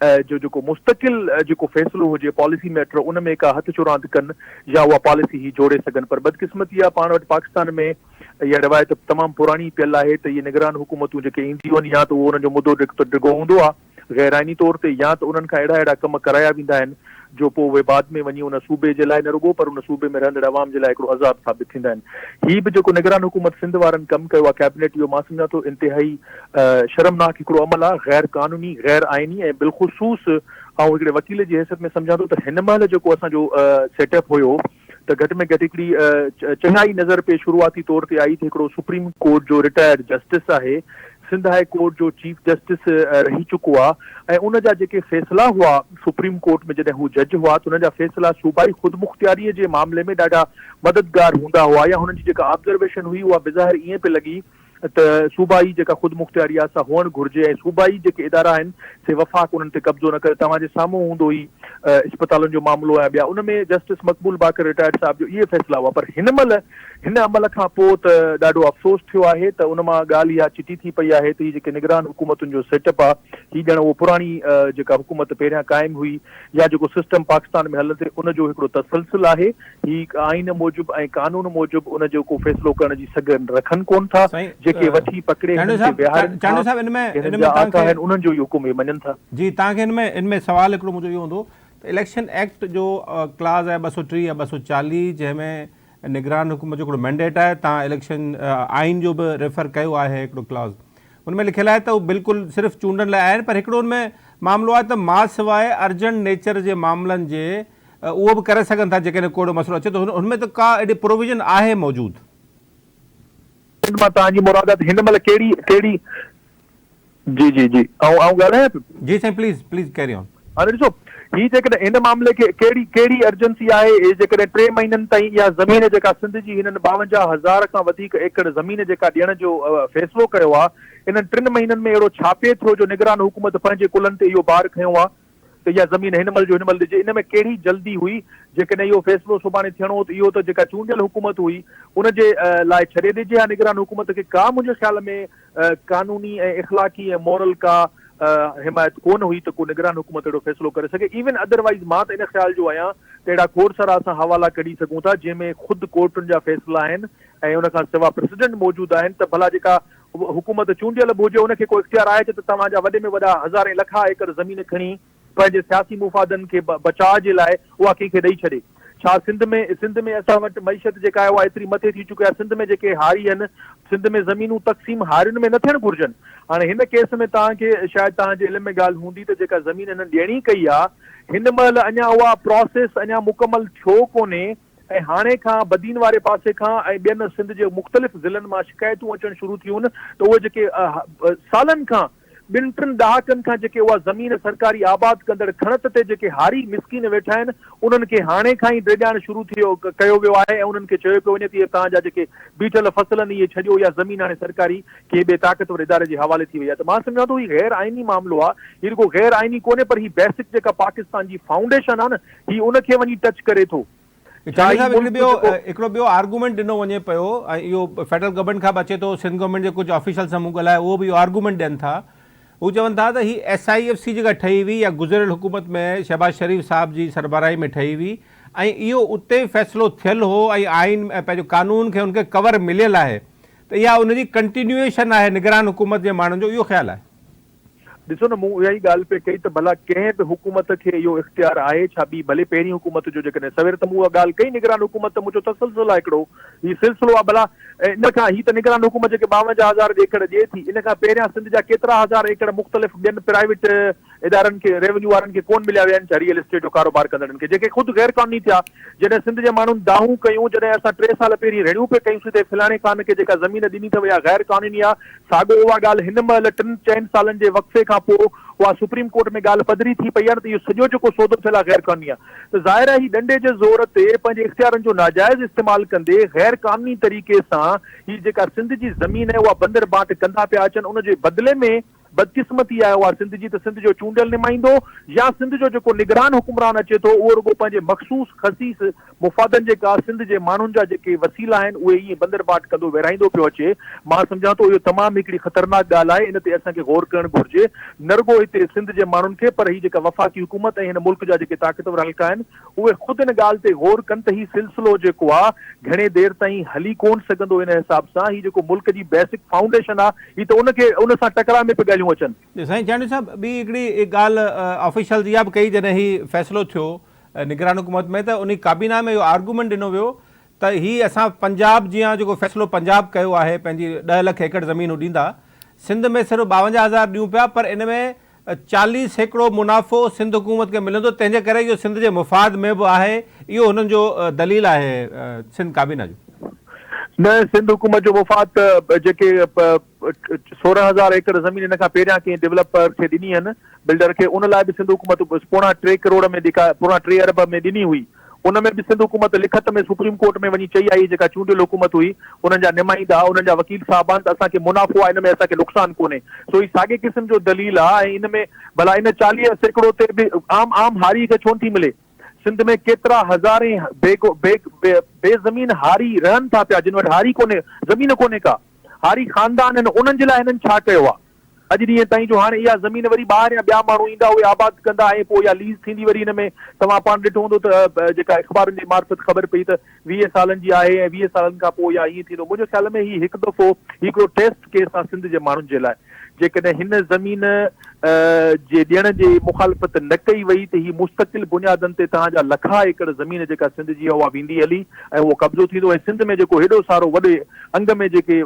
जो जेको मुस्तकिल जेको फ़ैसिलो हुजे पॉलिसी मैटर उन में का हथ चुरांद कनि या उहा पॉलिसी ही जोड़े सघनि। पर बदकिस्मती आहे पाण वटि पाकिस्तान में इहा रिवायत तमामु पुराणी पियल आहे त इहे निगरान हुकूमतूं जेके ईंदियूं आहिनि या त उहो उन्हनि जो मुदो डिघो हूंदो आहे गैराइनी तौर ते या त उन्हनि खां अहिड़ा कम कराया वेंदा आहिनि जो पोइ उहे बाद में वञी उन सूबे जे लाइ न रुगो पर उन सूबे में रहंदड़ अवाम जे लाइ हिकिड़ो अज़ाब साबित थींदा आहिनि। हीअ बि जेको निगरान हुकूमत सिंध वारनि कमु कयो आहे कैबिनेट, इहो मां सम्झां थो इंतिहाई शर्मनाक हिकिड़ो अमल आहे, गैर कानूनी गैर आइनी ऐं बिलख़ुसूस ऐं हिकिड़े वकील जी हैसियत में सम्झां थो त हिन महिल जेको असांजो सेटअप हुयो त घटि में घटि हिकिड़ी चङाई नज़र पे शुरूआती तौर ते आई त हिकिड़ो सुप्रीम कोर्ट जो रिटायर्ड जस्टिस आहे, सिंध हाई कोर्ट जो चीफ जस्टिस रही चुको आहे ऐं उन जा जेके फ़ैसिला हुआ सुप्रीम कोर्ट में जॾहिं हू जज हुआ त उन जा फ़ैसिला सूबाई ख़ुदमुख़्तियारीअ जे मामले में ॾाढा मददगार हूंदा हुआ या हुननि जी जेका ऑब्ज़र्वेशन हुई उहा बेज़ाहिर ईअं पे लॻी त सूबाई जेका ख़ुदमुख़्तियारी आहे सा हुअणु घुरिजे ऐं सूबाई जेके इदारा आहिनि से वफ़ाक़ उन्हनि ते कब्ज़ो न करे। तव्हांजे साम्हूं हूंदो ई इस्पतालुनि जो मामिलो आहे ॿिया, उन में जस्टिस मक़बूल बाक़र रिटायर्ड साहब जो इहे फ़ैसिला हुआ। पर हिन महिल हिन अमल खां पोइ त ॾाढो अफ़सोस थियो आहे त उन मां ॻाल्हि इहा चिटी थी पई आहे त हीअ जेके निगरान हुकूमतुनि जो सेटअप आहे हीअ ॼण उहो पुराणी जेका हुकूमत पहिरियां क़ाइमु हुई या जेको सिस्टम पाकिस्तान में हलंदे उन जो हिकिड़ो तसलसल आहे। हीअ आइन मूजिबि ऐं कानून मूजिबि उन जो को फ़ैसिलो करण जी सघन रखनि कोन था, जेके वठी पकड़े उन्हनि जो ई हुकुम मञनि था। जी तव्हांखे इनमें सवाल हिकिड़ो मुंहिंजो इहो हूंदो त इलेक्शन एक्ट जो क्लाज़ आहे 230 या 240 जंहिंमें निगरान हुकूमत जो हिकिड़ो मैंडेट आहे, तव्हां इलेक्शन आइन जो बि रेफर कयो आहे हिकिड़ो क्लाज़, हुनमें लिखियलु आहे त उहो बिल्कुलु सिर्फ़ु चूंडनि लाइ आहिनि। पर हिकिड़ो हुनमें मामिलो आहे त मां सवाइ अर्जेंट नेचर जे मामलनि जे उहो बि करे सघनि था जेकॾहिं कोई मसइलो अचे त हुनमें त का एॾी प्रोविजन आहे मौजूदु? मां तव्हांजी मुरादात हिन महिल कहिड़ी जी जी जी ॻाल्हायां जी साईं प्लीज़ कैरी ऑन। हाणे ॾिसो ही जेकॾहिं हिन मामले खे कहिड़ी अर्जेंसी आहे, जेकॾहिं 3 महीननि ताईं इहा ज़मीन जेका सिंध जी हिननि 52,000 खां वधीक एकड़ ज़मीन जेका ॾियण जो फ़ैसिलो कयो आहे, इन्हनि 3 महीननि में अहिड़ो छापे थो जो निगरान हुकूमत पंहिंजे कुलनि ते इहो भार खयों आहे त इहा ज़मीन हिन महिल ॾिजे। इन में कहिड़ी जल्दी हुई? जेकॾहिं इहो फ़ैसिलो सुभाणे थियणो हो त इहो त जेका चूंडियल हुकूमत हुई उनजे लाइ छॾे ॾिजे हा निगरान हुकूमत खे। का मुंहिंजे ख़्याल में कानूनी ऐं इख़लाक़ी ऐं मॉरल का हिमायत कोन हुई त को निगरान हुकूमत अहिड़ो फ़ैसिलो करे सघे। इवन अदरवाइज़ मां त इन ख़्याल जो आहियां त अहिड़ा कोर्सरा असां हवाला कढी सघूं था जंहिंमें ख़ुदि कोर्टुनि जा फ़ैसिला आहिनि ऐं उन खां सवाइ प्रेसिडेंट मौजूदु आहिनि, त भला जेका हुकूमत चूंडियल बि हुजे उनखे को इख़्तियार आहे त तव्हांजा वॾे में वॾा हज़ारे लखा एकड़ ज़मीन खणी पंहिंजे सियासी मुफ़ादनि खे बचाव जे लाइ उहा कंहिंखे ॾेई छॾे। छा सिंध में असां वटि मईशत जेका आहे उहा एतिरी मथे थी चुकी आहे, सिंध में जेके हारी आहिनि, सिंध में ज़मीनूं तक़सीम हारियुनि में न थियणु घुरिजनि। हाणे हिन केस में तव्हांखे शायदि तव्हांजे इल्म में ॻाल्हि हूंदी त जेका ज़मीन हिननि ॾियणी कई आहे हिन महिल अञा उहा प्रोसेस अञा मुकमल थियो कोन्हे ऐं हाणे खां बदीन वारे पासे खां ऐं ॿियनि सिंध जे मुख़्तलिफ़ ज़िलनि मां शिकायतूं अचणु शुरू थियूं आहिनि त उहे जेके सालनि खां 2-3 ॾहाकनि खां जेके उहा ज़मीन सरकारी आबाद कंदड़ खणत ते जेके हारी मिसकीन वेठा आहिनि उन्हनि खे हाणे खां ई डिॼाइणु शुरू कयो वियो आहे ऐं उन्हनि खे चयो पियो वञे त तव्हांजा जेके बीठल फ़सलनि इहे छॾियो, या ज़मीन हाणे सरकारी के ॿिए ताक़तवर इदारे जे हवाले थी वई आहे। त मां सम्झां थो हीउ गैर आइनी मामिलो आहे, हीउ रुगो गैर आइनी कोन्हे पर हीउ बेसिक जेका पाकिस्तान जी फाउंडेशन आहे न हीउ उनखे वञी टच करे थो। हिकिड़ो ॿियो आर्गूमेंट ॾिनो वञे पियो ऐं इहो फेडरल गवर्नमेंट खां बि अचे थो, सिंध गवर्नमेंट जे कुझु ऑफिशियल सां मूं ॻाल्हाए उहो बि इहो आर्गूमेंट ॾियनि था। हू चवनि था त ही SIFC जेका ठही हुई या गुज़िरियल हुकूमत में शहबाज शरीफ़ साहब जी सरबराही में ठही हुई ऐं इहो उते फ़ैसिलो थियल हो ऐं आइन ऐं पंहिंजो कानून खे उनखे कवर मिलियल आहे, त इहा उनजी कंटिन्यूएशन आहे निगरान हुकूमत जे माण्हुनि जो, इहो ख़्यालु आहे? ॾिसो न, मूं इहा ई ॻाल्हि पे कई त भला कंहिं बि हुकूमत खे इहो इख़्तियार आहे छा ॿी भले पहिरीं हुकूमत जो जेकॾहिं सवेर त मूं उहा ॻाल्हि कई निगरान हुकूमत त मुंहिंजो तसलसल आहे हिकिड़ो हीउ सिलसिलो आहे। भला इन खां ही त निगरान हुकूमत जेके 52,000 एकड़ ॾिए थी, इन खां पहिरियां सिंध जा केतिरा हज़ार एकड़ मुख़्तलिफ़ ॿियनि प्राइवेट इदारनि खे रेवेन्यू वारनि खे कोन मिलिया विया आहिनि, रियल एस्टेट जो कारोबार कंदड़नि खे, जेके ख़ुदि गैर क़ानूनी थिया। जॾहिं सिंध जे माण्हुनि दाहूं कयूं, जॾहिं असां 3 साल पहिरीं रेड़ियूं पे कयूंसीं त फलाणे खान खे जेका ज़मीन ॾिनी अथव इहा गैर क़ानूनी आहे, साॻियो उहा ॻाल्हि हिन महिल 3-4 सालनि जे वक़्फ़े खां पोइ उहा सुप्रीम कोर्ट में ॻाल्हि पधरी थी पई आहे त इहो सॼो जेको सौदो थियल आहे गैर क़ानूनी आहे। त ज़ाहिर आहे ही डंडे जे ज़ोर ते पंहिंजे इख़्तियारनि जो नाजाइज़ इस्तेमालु कंदे गैर क़ानूनी तरीक़े सां ही जेका सिंध जी ज़मीन आहे उहा बंदर बाट कंदा पिया अचनि। उनजे बदिले में बदकिस्मती आहे उहा सिंध जी, त सिंध जो चूंडियल नुमाइंदो या सिंध जो जेको निगरान हुकुमरान अचे थो उहो रुगो पंहिंजे मख़सूस ख़सीस मुफ़ादनि जे का सिंध जे माण्हुनि जा जेके वसीला आहिनि उहे ईअं बंदर बाट कंदो विरहाईंदो पियो अचे। मां सम्झां थो इहो तमामु हिकिड़ी ख़तरनाक ॻाल्हि आहे, इन ते असांखे गौर करणु घुरिजे, न रुगो हिते सिंध जे माण्हुनि खे पर ही जेका वफ़ाक़ी हुकूमत ऐं हिन मुल्क जा जेके ताक़तवर हल्का आहिनि उहे ख़ुदि इन ॻाल्हि ते गौर कनि त ही सिलसिलो जेको आहे घणे देर ताईं हली कोन सघंदो। इन हिसाब सां ही जेको मुल्क जी बेसिक फाउंडेशन आहे ही त उनखे उन सां टकरा में पिया ॻाल्हियूं अचनि। साईं चांडी साहब, ॿी हिकिड़ी ॻाल्हि ऑफिशियल इहा बि कई जॾहिं ही फ़ैसिलो थियो निगरान हुकूमत में, त उन काबीना में इहो आर्गूमेंट ॾिनो वियो त ही असां पंजाब जीअं जेको फ़ैसिलो पंजाब कयो आहे पंहिंजी 10 लख एकड़ ज़मीनूं ॾींदा, सिंध में सिर्फ़ु 52,000 ॾियूं पिया, पर इन में 40 एकड़ो मुनाफ़ो सिंध हुकूमत खे मिलंदो, तंहिंजे करे इहो सिंध जे मुफ़ाद में बि आहे। इहो हुननि जो दलील आहे सिंध काबीना जो। न, सिंध हुकूमत जो मुफ़ाद जेके 16,000 एकड़ ज़मीन इन खां पहिरियां कंहिं डेवलपर खे ॾिनी आहिनि, बिल्डर खे, उन लाइ बि सिंध हुकूमत 3.25 करोड़ में 3.25 अरब में ॾिनी हुई। उन में बि सिंध हुकूमत लिखत में सुप्रीम कोर्ट में वञी चई आई जेका चूंडियल हुकूमत हुई उन्हनि जा नुमाइंदा उन्हनि जा वकील साहिबान त असांखे मुनाफ़ो आहे, इन में असांखे नुक़सानु कोन्हे। सो ही साॻे क़िस्म जो दलील आहे। ऐं इन में भला इन 40 एकड़ो ते बि आम हारी खे छो थी मिले? सिंध में केतिरा हज़ारे बेज़मीन हारी रहनि था पिया जिन वटि हारी कोन्हे, ज़मीन कोन्हे का, हारी ख़ानदान आहिनि, उन्हनि जे लाइ हिननि छा कयो आहे अॼु ॾींहं ताईं जो हाणे इहा ज़मीन वरी ॿाहिरि या ॿिया माण्हू ईंदा उहे आबाद कंदा ऐं पोइ इहा लीज़ थींदी वरी हिन में तव्हां पाण ॾिठो हूंदो त जेका अख़बारुनि जे मार्फत ख़बर पई त 20 सालनि जी आहे ऐं 20 सालनि खां पोइ इहा ईअं थींदो। मुंहिंजे ख़्याल में ही हिकु दफ़ो हिकिड़ो टेस्ट केस आहे सिंध जे माण्हुनि जे लाइ। जेकॾहिं हिन ज़मीन जे ॾियण जी मुखालफ़त न कई वई त ही मुस्तक़िल बुनियादनि ते तव्हांजा लखा एकड़ ज़मीन जेका सिंध जी आहे उहा वेंदी हली ऐं उहो कब्ज़ो थींदो। ऐं सिंध में जेको हेॾो सारो वॾे अंग में जेके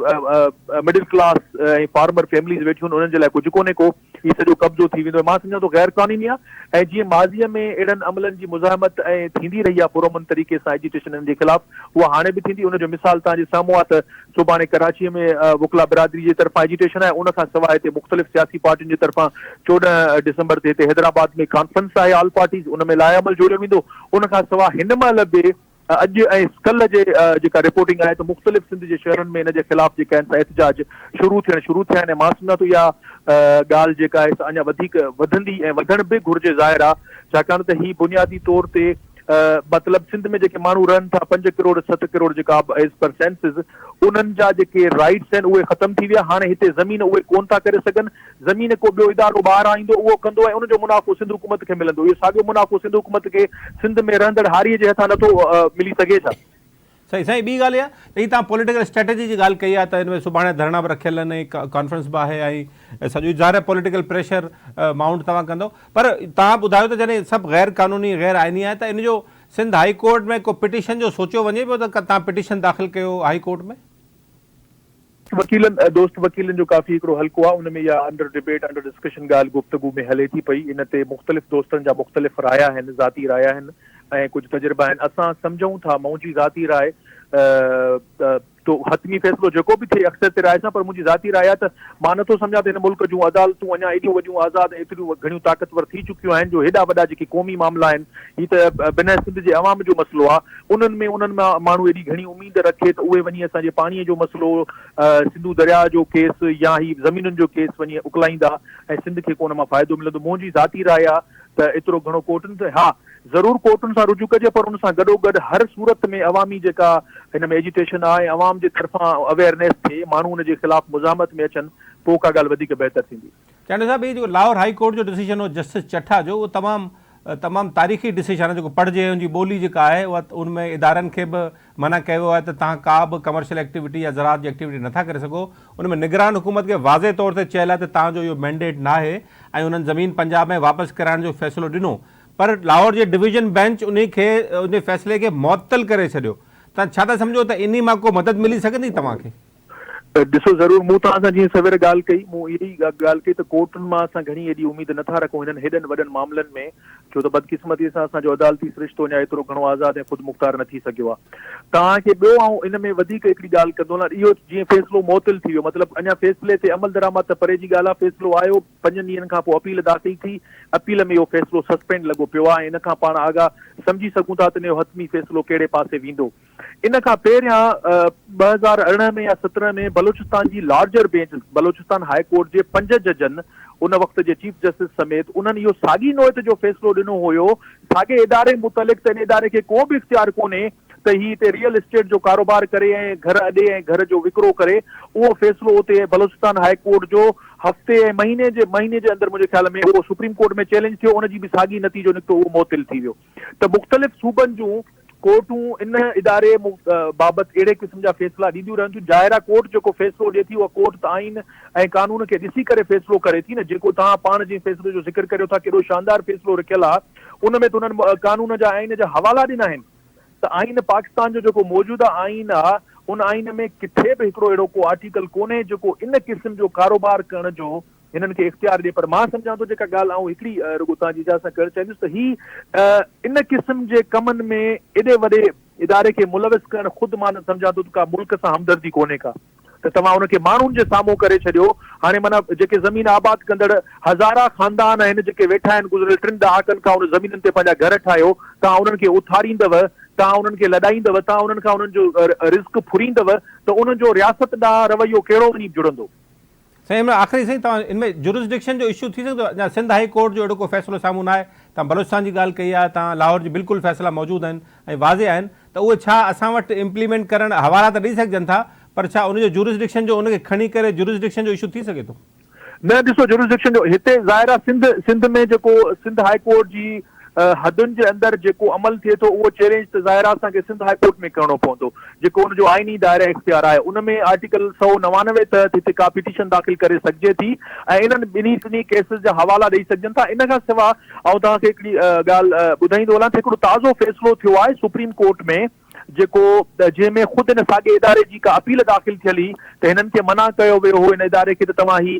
मिडिल क्लास ऐं फार्मर फैमिलीज़ वेठियूं आहिनि उन्हनि जे लाइ कुझु कोन्हे को, ही सॼो कब्ज़ो थी वेंदो। मां सम्झां थो गैर क़ानूनी आहे। ऐं जीअं माज़ीअ में अहिड़नि अमलनि जी मुज़ाहमत ऐं थींदी रही आहे पुरअमन तरीक़े सां एजिटेशन जे ख़िलाफ़, उहा हाणे बि थींदी। उनजो मिसाल तव्हांजे साम्हूं आहे त सुभाणे कराचीअ में वकला बिरादरी जे तरफ़ां एजिटेशन आहे, उन खां सवाइ हिते मुख़्तलिफ़ सियासी पार्टियुनि जे तरफ़ां 14 डिसंबर ते हिते हैदराबाद में कॉन्फ्रेंस आहे ऑल पार्टीज़, उन में लाइअमल जोड़ियो वेंदो। उन खां सवाइ हिन महिल बि अॼु ऐं कल्ह जे जेका रिपोर्टिंग आहे त मुख़्तलिफ़ सिंध जे शहरनि में इन जे ख़िलाफ़ जेका आहिनि एहतजाज शुरू थिया आहिनि। मां सम्झां थो इहा ॻाल्हि जेका आहे अञा वधीक वधंदी ऐं वधण बि घुरिजे ज़ाहिर आहे, छाकाणि त ही बुनियादी तौर ते मतिलबु सिंध में जेके माण्हू रहनि था 5 करोड़ 7 करोड़ जेका एज़ पर सेंसिस, उन्हनि जा जेके राइट्स आहिनि उहे ख़तम थी विया। हाणे हिते ज़मीन उहे कोन था करे सघनि, ज़मीन को ॿियो इदारो ॿाहिरां ईंदो उहो कंदो ऐं उनजो मुनाफ़ो सिंध हुकूमत खे मिलंदो। इहो साॻियो मुनाफ़ो सिंध हुकूमत खे सिंध में रहंदड़ हारीअ जे हथां नथो मिली सघे छा? सही साईं, ॿी ॻाल्हि इहा त ही तव्हां पॉलिटिकल स्ट्रेटेजी जी ॻाल्हि कई आहे त हिन में सुभाणे धरना बि रखियल आहिनि, कॉन्फ्रेंस बि आहे ऐं सॼो ज़ाहिर पॉलिटिकल प्रेशर माउंट तव्हां कंदो, पर तव्हां ॿुधायो त जॾहिं सभु गैर क़ानूनी गैर आइनी आहे त इन जो सिंध हाई कोर्ट में को पिटीशन जो सोचियो वञे पियो त तव्हां पिटीशन दाख़िल कयो हाई कोर्ट में? दोस्त वकीलनि जो काफ़ी हिकिड़ो हल्को आहे, उन में इहा अंडर डिबेट अंडर डिस्कशन ॻाल्हि गुफ़्तगू में हले थी पई। इन ते मुख़्तलिफ़ दोस्तनि जा मुख़्तलिफ़ राया आहिनि, ज़ाती राया आहिनि ऐं कुझु तजुर्बा आहिनि। असां सम्झूं था मुंहिंजी ज़ाती राय तो हतमी फ़ैसिलो जेको बि थिए अक्सर ते राय सां, पर मुंहिंजी ज़ाती राय आहे त मां नथो सम्झां त हिन मुल्क जूं अदालतूं अञा एॾियूं वॾियूं आज़ाद एतिरियूं घणियूं ताक़तवर थी चुकियूं आहिनि जो हेॾा वॾा जेके क़ौमी मामला आहिनि, ही त बिना सिंध जे अवाम जो मसइलो आहे, उन्हनि मां माण्हू एॾी घणी उमेद रखे त उहे वञी असांजे पाणीअ जो मसइलो, सिंधु दरिया जो केस या ही ज़मीनुनि जो केस वञी उकलाईंदा ऐं सिंध खे को उन मां फ़ाइदो मिलंदो। मुंहिंजी ज़ाती राय आहे त एतिरो घणो कोर्टुनि ते हा ज़रूर कोर्टुनि सां रुजू कजे, पर उन सां गॾोगॾु हर सूरत में अवामी जेका हिन में एजिटेशन आहे, अवाम जे तरफ़ां अवेयरनेस थिए, माण्हू उन जे ख़िलाफ़ मुज़ामत में अचनि, पोइ का ॻाल्हि वधीक बहितर थींदी। चांडे साहब, जो लाहौर हाई कोर्ट जो डिसीजन हो जस्टिस चट्ठा जो, उहो तमामु तारीख़ी डिसीजन आहे जेको पढ़िजे, उनजी ॿोली जेका आहे उहा उनमें इदारनि खे बि मना कयो आहे त तव्हां का बि कमर्शियल एक्टिविटी या ज़राअत जी एक्टिविटी नथा करे सघो। उनमें निगरान हुकूमत खे वाज़े तौर ते चयलु आहे त तव्हांजो इहो मैंडेट न आहे ऐं उन्हनि ज़मीन पंजाब में वापसि कराइण जो फ़ैसिलो ॾिनो, पर लाहौर जे डिवीज़न बेंच उन फ़ैसिले खे मुअत्तल करे छॾियो। तव्हां छा था सम्झो त इन मां को मदद मिली सघंदी तव्हांखे? ॾिसो ज़रूर, मूं तव्हां सां जीअं सवेर ॻाल्हि कई, मूं इहा ई ॻाल्हि कई त कोर्टुनि मां असां घणी एॾी उमेद नथा रखूं हिननि हेॾनि वॾनि मामलनि में, छो त बदकिस्मतीअ सां असांजो अदालती सिरिश्तो अञा एतिरो घणो आज़ादु ऐं ख़ुदि मुख़्तार न थी सघियो आहे। तव्हांखे ॿियो ऐं इन में वधीक हिकिड़ी ॻाल्हि कंदो न, इहो जीअं फ़ैसिलो मुअत्तल थी वियो, मतिलबु अञा फ़ैसिले ते अमल दरामद त परे जी ॻाल्हि आहे, फ़ैसिलो आयो 5 ॾींहंनि खां पोइ अपील दाख़िल थी, अपील में इहो फ़ैसिलो सस्पेंड लॻो पियो आहे। इन खां पाण आगाह सम्झी सघूं था त इहो हतमी फ़ैसिलो कहिड़े पासे वेंदो। इन खां पहिरियां 2018 में या 17 में बलोचिस्तान जी larger bench, Balochistan high court जे 5 जजनि उन वक़्त जे चीफ जस्टिस समेत, उन्हनि इहो साॻी नोयत जो फ़ैसिलो ॾिनो हुयो, साॻे इदारे मुतलिक़ त इन इदारे खे को बि इख़्तियार कोन्हे त ही हिते रियल एस्टेट जो कारोबार करे ऐं घर अॾे ऐं घर जो विकिरो करे। उहो फ़ैसिलो उते बलोचिस्तान हाई कोर्ट जो हफ़्ते ऐं महीने जे अंदरि मुंहिंजे ख़्याल में उहो सुप्रीम कोर्ट में चैलेंज थियो, उनजी बि साॻी नतीजो निकितो, उहो मुअत्तल थी वियो। त मुख़्तलिफ़ सूबनि जूं कोर्टूं इन इदारे बाबति अहिड़े क़िस्म जा फ़ैसिला ॾींदियूं रहनि थियूं। ज़ाहिरा कोर्ट जेको फ़ैसिलो ॾिए थी उहा कोर्ट त आइन ऐं कानून खे ॾिसी करे फ़ैसिलो करे थी न, जेको तव्हां पाण जे फ़ैसिले जो ज़िक्र करियो था, केॾो शानदार फ़ैसिलो रखियल आहे, उन में त उन्हनि कानून जा आइन जा हवाला ॾिना आहिनि। त आइन पाकिस्तान जो जेको मौजूदा आइन आहे, उन आइन में किथे बि हिकिड़ो अहिड़ो को आर्टिकल कोन्हे जेको इन क़िस्म जो कारोबार करण जो हिननि खे इख़्तियार ॾिए। पर मां सम्झां थो जेका ॻाल्हि आऊं हिकिड़ी रुॻो तव्हांजी इजाज़त सां करणु चाहींदुसि त ही इन क़िस्म जे कमनि में एॾे वॾे इदारे खे मुलविस करणु ख़ुदि मां न सम्झां थो त का मुल्क सां हमदर्दी कोन्हे का, त तव्हां उनखे माण्हुनि जे साम्हूं करे छॾियो। हाणे माना जेके ज़मीन आबाद कंदड़ हज़ारा ख़ानदान आहिनि जेके वेठा आहिनि गुज़िरियल 3 ॾहाकनि खां उन ज़मीननि ते पंहिंजा घर ठाहियो, तव्हां उन्हनि खे उथारींदव, तव्हां उन्हनि खे लॾाईंदव, तव्हां उन्हनि खां उन्हनि जो रिस्क फुरींदव, त उन्हनि जो रियासत ॾांहुं रवैयो कहिड़ो वञी जुड़ंदो? साईं, हिन में आख़िरी साईं, तव्हां इनमें जुरिसडिक्शन जो इशू थी सघंदो? अञा सिंध हाई कोर्ट जो अहिड़ो को फ़ैसिलो साम्हूं न आहे, तव्हां बलोचिस्तान जी ॻाल्हि कई आहे, तव्हां लाहौर जी बिल्कुलु फ़ैसिला मौजूदु आहिनि ऐं वाज़े आहिनि, त उहे छा असां वटि इम्प्लीमेंट करणु हवाला त ॾेई सघजनि था, पर छा उनजो जुरिसडिक्शन जो उनखे खणी करे जुरिसडिक्शन जो इशू थी सघे थो? न, ॾिसो जुरिसडिक्शन जो हिते ज़ाहिर आहे सिंध में जेको सिंध हाई कोर्ट जी हदुनि जे अंदरि जेको अमल थिए थो, उहो चैलेंज त ज़ाहिर आहे असांखे सिंध हाई कोर्ट में करणो पवंदो, जेको उनजो आइनी दायरा इख़्तियार आहे। उन में आर्टिकल 199 तहत हिते का पिटीशन दाख़िल करे सघिजे थी ऐं इन्हनि ॿिन्ही केसिस जा हवाला ॾेई सघजनि था। इन खां सवाइ ऐं तव्हांखे हिकिड़ी ॻाल्हि ॿुधाईंदो हलां त हिकिड़ो ताज़ो फ़ैसिलो थियो आहे सुप्रीम कोर्ट में, जेको जंहिंमें ख़ुदि हिन साॻे इदारे जी का अपील दाख़िल थियल हुई त हिननि खे मना कयो वियो हो इन इदारे खे त तव्हां ही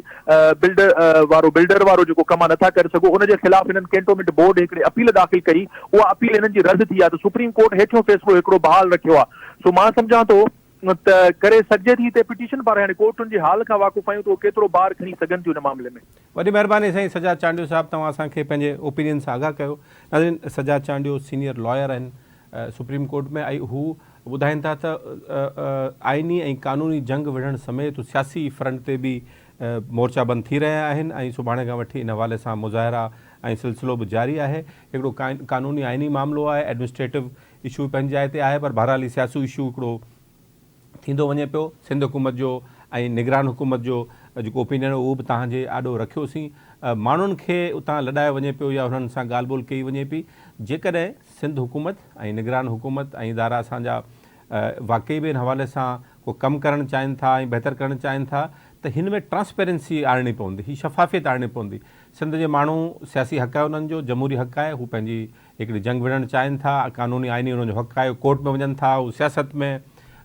बिल्डर वारो जेको कमु आहे नथा करे सघो। उनजे ख़िलाफ़ हिननि कैंटोनमेंट बोर्ड हिकिड़ी अपील दाख़िल कई, उहा अपील हिननि जी रद्द थी आहे, त सुप्रीम कोर्ट हेठियों फ़ैसिलो हिकिड़ो बहाल रखियो आहे। सो मां सम्झां थो त करे सघिजे थी ते पिटीशन पाराए हाणे कोर्टुनि जे हाल खां वाक़ुफ़ आहियूं त उहो केतिरो बार खणी सघनि थियूं हिन मामले में। वॾी महिरबानी साईं सजाद चांडियो साहब, तव्हां असांखे पंहिंजे ओपिनियन सां आगाह कयो। नाज़रीन, सजाद चांडियो सीनियर लॉयर आहिनि सुप्रीम कोर्ट में, ऐं हू ॿुधाइनि था त आइनी ऐं क़ानूनी जंग विढ़ण समेत सियासी फ्रंट ते बि मोर्चा बंदि थी रहिया आहिनि ऐं सुभाणे खां वठी इन हवाले सां मुज़ाहिरा ऐं सिलसिलो बि जारी आहे। हिकिड़ो क़ानूनी आइनी मामिलो आहे, एडमिनिस्ट्रेटिव इशू पंहिंजी जाइ ते आहे, पर बहरहाल सियासी इशू हिकिड़ो थींदो वञे पियो। सिंध हुकूमत जो ऐं निगरान हुकूमत जो जेको ओपिनियन उहो बि तव्हांजे आॾो रखियोसीं। माण्हुनि खे उतां लॾायो वञे पियो या हुननि सां ॻाल्हि ॿोल कई वञे पई। जेकॾहिं सिंध हुकूमत ऐं निगरान हुकूमत ऐं इदारा असांजा वाक़ई बि इन हवाले सां को कमु करणु चाहिनि था ऐं बहितर करणु चाहिनि था त हिन में ट्रांसपेरेंसी आणणी पवंदी, ही शफ़ाफ़ियत आणणी पवंदी। सिंध जे माण्हू सियासी हक़ आहे, उन्हनि जो जमहूरी हक़ आहे, हू पंहिंजी हिकिड़ी जंग विढ़णु चाहिनि था, क़ानूनी आइनी उन्हनि जो हक़ आहे, कोर्ट में वञनि था, हू सियासत में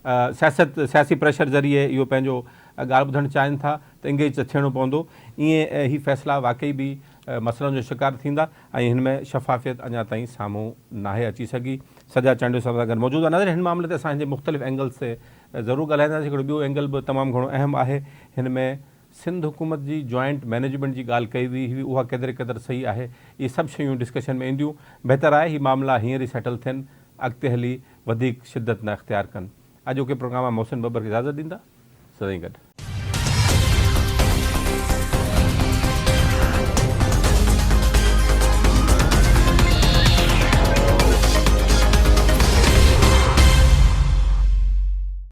सियासी प्रेशर ज़रिए इहो पंहिंजो ॻाल्हि ॿुधणु चाहिनि था त इंगेज त थियणो पवंदो। ईअं ही फ़ैसिला वाक़ई बि मसइलनि जो शिकार थींदा ऐं हिन में शफ़ाफ़ियत अञा ताईं साम्हूं नाहे अची सघी। सजाद चांडियो साहब सां गॾु मौजूदु आहे। नज़र हिन मामले ते असां हिन जे मुख़्तलिफ़ एंगल्स ते ज़रूरु ॻाल्हाईंदासीं। हिकिड़ो ॿियो एंगल बि तमामु घणो अहम आहे। हिन में सिंध हुकूमत जी जॉइंट मैनेजमेंट जी ॻाल्हि कई हुई हुई, उहा केतिरे क़दुरु सही आहे, इहे सभु शयूं डिस्कशन में ईंदियूं। बहितर आहे ही मामला हींअर ई सेटल थियनि, अॻिते हली वधीक शिदत न इख़्तियार कनि। अॼोके प्रोग्राम में मोहसिन बबर खे इजाज़त ॾींदा। सदाईं गॾु।